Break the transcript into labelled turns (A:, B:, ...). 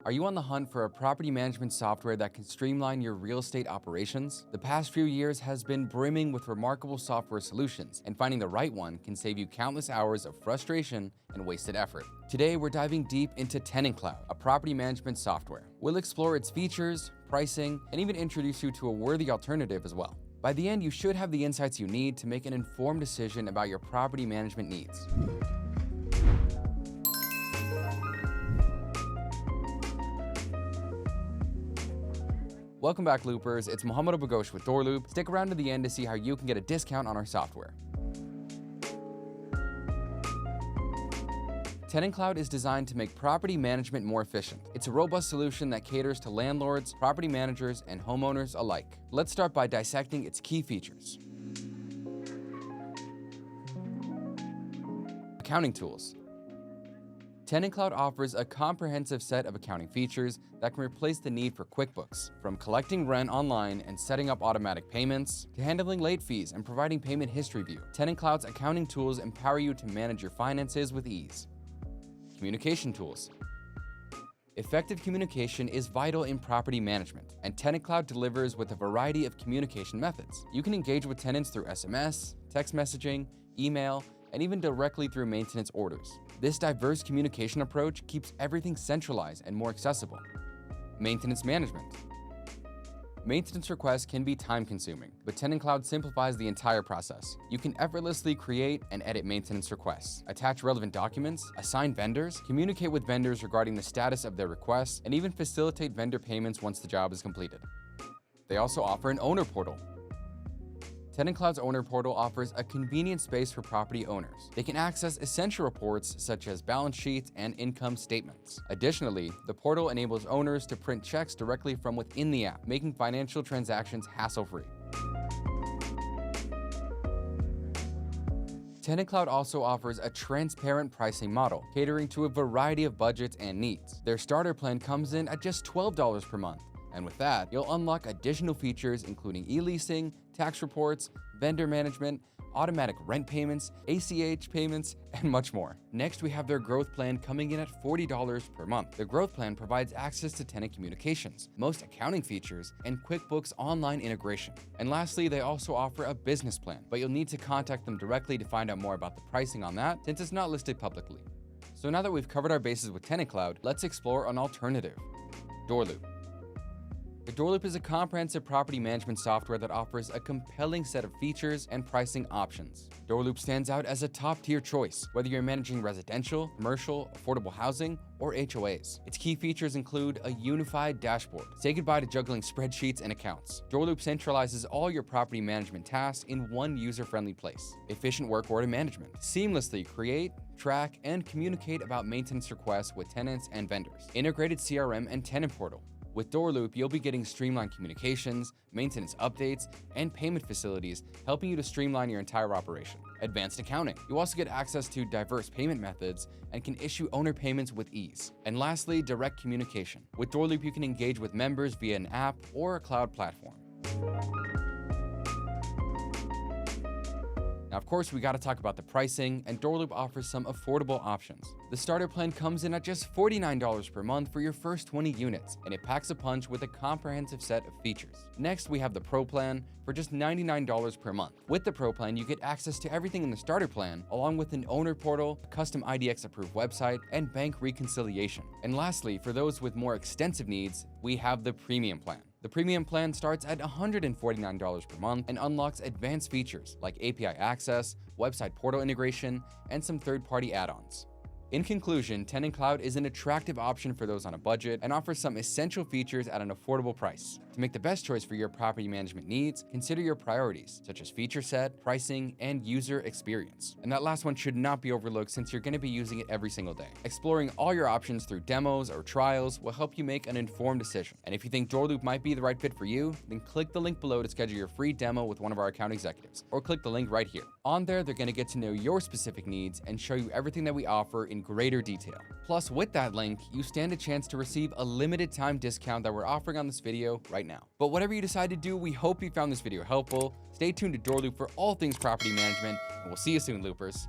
A: Are you on the hunt for a property management software that can streamline your real estate operations? The past few years has been brimming with remarkable software solutions, and finding the right one can save you countless hours of frustration and wasted effort. Today, we're diving deep into TenantCloud, a property management software. We'll explore its features, pricing, and even introduce you to a worthy alternative as well. By the end, you should have the insights you need to make an informed decision about your property management needs. Welcome back, Loopers. It's Mohammed Abagosh with DoorLoop. Stick around to the end to see how you can get a discount on our software. TenantCloud is designed to make property management more efficient. It's a robust solution that caters to landlords, property managers, and homeowners alike. Let's start by dissecting its key features. Accounting tools. TenantCloud offers a comprehensive set of accounting features that can replace the need for QuickBooks. From collecting rent online and setting up automatic payments, to handling late fees and providing payment history view, TenantCloud's accounting tools empower you to manage your finances with ease. Communication tools. Effective communication is vital in property management, and TenantCloud delivers with a variety of communication methods. You can engage with tenants through SMS, text messaging, email, and even directly through maintenance orders. This diverse communication approach keeps everything centralized and more accessible. Maintenance management. Maintenance requests can be time-consuming, but TenantCloud simplifies the entire process. You can effortlessly create and edit maintenance requests, attach relevant documents, assign vendors, communicate with vendors regarding the status of their requests, and even facilitate vendor payments once the job is completed. They also offer an owner portal. TenantCloud's owner portal offers a convenient space for property owners. They can access essential reports such as balance sheets and income statements. Additionally, the portal enables owners to print checks directly from within the app, making financial transactions hassle-free. TenantCloud also offers a transparent pricing model, catering to a variety of budgets and needs. Their starter plan comes in at just $12 per month. And with that, you'll unlock additional features including e-leasing, tax reports, vendor management, automatic rent payments, ACH payments, and much more. Next, we have their growth plan coming in at $40 per month. The growth plan provides access to tenant communications, most accounting features, and QuickBooks online integration. And lastly, they also offer a business plan, but you'll need to contact them directly to find out more about the pricing on that since it's not listed publicly. So now that we've covered our bases with TenantCloud, let's explore an alternative: DoorLoop. DoorLoop is a comprehensive property management software that offers a compelling set of features and pricing options. DoorLoop stands out as a top-tier choice, whether you're managing residential, commercial, affordable housing, or HOAs. Its key features include a unified dashboard. Say goodbye to juggling spreadsheets and accounts. DoorLoop centralizes all your property management tasks in one user-friendly place. Efficient work order management. Seamlessly create, track, and communicate about maintenance requests with tenants and vendors. Integrated CRM and tenant portal. With DoorLoop, you'll be getting streamlined communications, maintenance updates, and payment facilities, helping you to streamline your entire operation. Advanced accounting. You also get access to diverse payment methods and can issue owner payments with ease. And lastly, direct communication. With DoorLoop, you can engage with members via an app or a cloud platform. Now, of course, we got to talk about the pricing, and DoorLoop offers some affordable options. The starter plan comes in at just $49 per month for your first 20 units, and it packs a punch with a comprehensive set of features. Next, we have the Pro plan for just $99 per month. With the Pro plan, you get access to everything in the starter plan, along with an owner portal, a custom IDX-approved website, and bank reconciliation. And lastly, for those with more extensive needs, we have the Premium plan. The Premium plan starts at $149 per month and unlocks advanced features like API access, website portal integration, and some third-party add-ons. In conclusion, TenantCloud is an attractive option for those on a budget and offers some essential features at an affordable price. To make the best choice for your property management needs, consider your priorities, such as feature set, pricing, and user experience. And that last one should not be overlooked since you're going to be using it every single day. Exploring all your options through demos or trials will help you make an informed decision. And if you think DoorLoop might be the right fit for you, then click the link below to schedule your free demo with one of our account executives, or click the link right here. On there, they're going to get to know your specific needs and show you everything that we offer in greater detail. Plus, with that link, you stand a chance to receive a limited time discount that we're offering on this video right now. But whatever you decide to do, we hope you found this video helpful. Stay tuned to DoorLoop for all things property management, and we'll see you soon, Loopers.